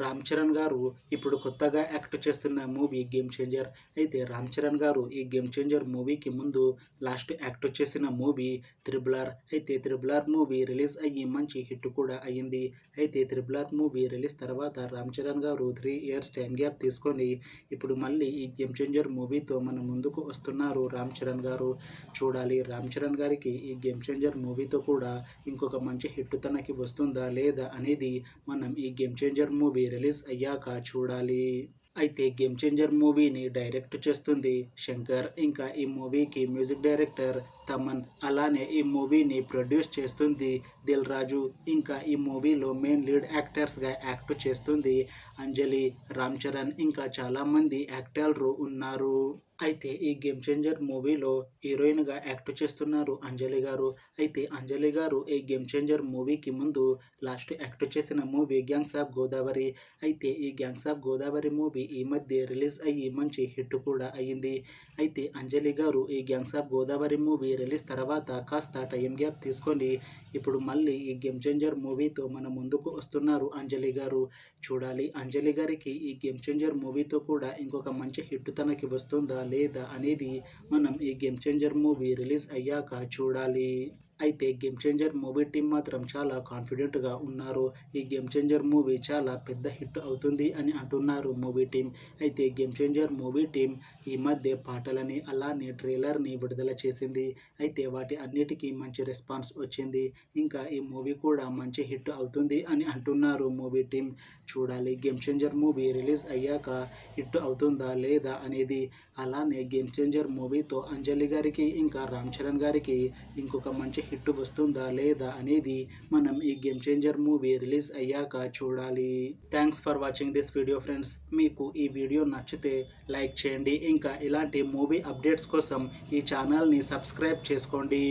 రామ్ చరణ్ గారు ఇప్పుడు కొత్తగా యాక్ట్ చేస్తున్న మూవీ గేమ్ చేంజర్. అయితే రామ్ చరణ్ గారు ఈ గేమ్ చేంజర్ మూవీకి ముందు లాస్ట్ యాక్ట్ చేసిన మూవీ త్రిబుల్ ఆర్. అయితే త్రిబుల్ ఆర్ మూవీ రిలీజ్ అయ్యి మంచి హిట్ కూడా అయ్యింది. అయితే త్రిబుల్ ఆర్ మూవీ రిలీజ్ తర్వాత రామ్ చరణ్ గారు 3 ఇయర్స్ టైం గ్యాప్ తీసుకొని ఇప్పుడు మళ్ళీ ఈ గేమ్ చేంజర్ మూవీతో మన ముందుకు వస్తున్నారు రామ్ చరణ్ గారు. చూడాలి రామ్ చరణ్ గారికి ఈ గేమ్ చేంజర్ మూవీతో కూడా ఇంకొక మంచి హిట్ తనకి వస్తుందా లేదా అనేది మనం ఈ గేమ్ చేంజర్ మూవీ రిలీజ్ అయ్యాక చూడాలి. అయితే గేమ్ చేంజర్ మూవీని డైరెక్ట్ చేస్తుంది శంకర్, ఇంకా ఈ మూవీకి మ్యూజిక్ డైరెక్టర్ తమన్, అలానే ఈ మూవీని ప్రొడ్యూస్ చేస్తుంది దిల్ రాజు, ఇంకా ఈ మూవీలో మెయిన్ లీడ్ యాక్టర్స్గా యాక్ట్ చేస్తుంది అంజలి, రామ్ చరణ్, ఇంకా చాలామంది యాక్టర్లు ఉన్నారు. అయితే ఈ గేమ్ చేంజర్ మూవీలో హీరోయిన్గా యాక్ట్ చేస్తున్నారు అంజలి గారు. అయితే అంజలి గారు ఈ గేమ్ చేంజర్ మూవీకి ముందు లాస్ట్ యాక్ట్ చేసిన మూవీ గ్యాంగ్స్ ఆఫ్ గోదావరి. అయితే ఈ గ్యాంగ్స్ ఆఫ్ గోదావరి మూవీ ఈ మధ్య రిలీజ్ అయ్యి మంచి హిట్ కూడా అయ్యింది. అయితే అంజలి గారు ఈ gangs of Godavari movie release తర్వాత కాస్త టైం గ్యాప్ తీసుకొని ఇప్పుడు మళ్ళీ ఈ గేమ్ చేంజర్ మూవీతో మన ముందుకు వస్తున్నారు అంజలి గారు. చూడాలి అంజలి గారికి ఈ గేమ్ చేంజర్ మూవీతో కూడా ఇంకొక మంచి హిట్ తనకి వస్తుందా లేదా అనేది మనం ఈ గేమ్ చేంజర్ మూవీ రిలీజ్ అయ్యాక చూడాలి. అయితే గేమ్ చేంజర్ మూవీ టీం మాత్రం చాలా కాన్ఫిడెంట్గా ఉన్నారు. ఈ గేమ్ చేంజర్ మూవీ చాలా పెద్ద హిట్ అవుతుంది అని అంటున్నారు మూవీ టీం. అయితే గేమ్ చేంజర్ మూవీ టీం ఈ మధ్య పాటలని అలానే ట్రైలర్ని విడుదల చేసింది. అయితే వాటి అన్నిటికీ మంచి రెస్పాన్స్ వచ్చింది. ఇంకా ఈ మూవీ కూడా మంచి హిట్ అవుతుంది అని అంటున్నారు మూవీ టీం. చూడాలి గేమ్ చేంజర్ మూవీ రిలీజ్ అయ్యాక హిట్ అవుతుందా లేదా అనేది. అలానే గేమ్ చేంజర్ మూవీతో అంజలి గారికి ఇంకా రామ్ చరణ్ గారికి ఇంకొక మంచి హిట్ వస్తుందా లేదా అనేది మనం ఈ గేమ్ చేంజర్ మూవీ రిలీజ్ అయ్యాక చూడాలి. Thanks for watching this video friends. మీకు ఈ వీడియో నచ్చితే లైక్ చేయండి. ఇంకా ఇలాంటి మూవీ అప్డేట్స్ కోసం ఈ ఛానల్ని సబ్స్క్రైబ్ చేసుకోండి.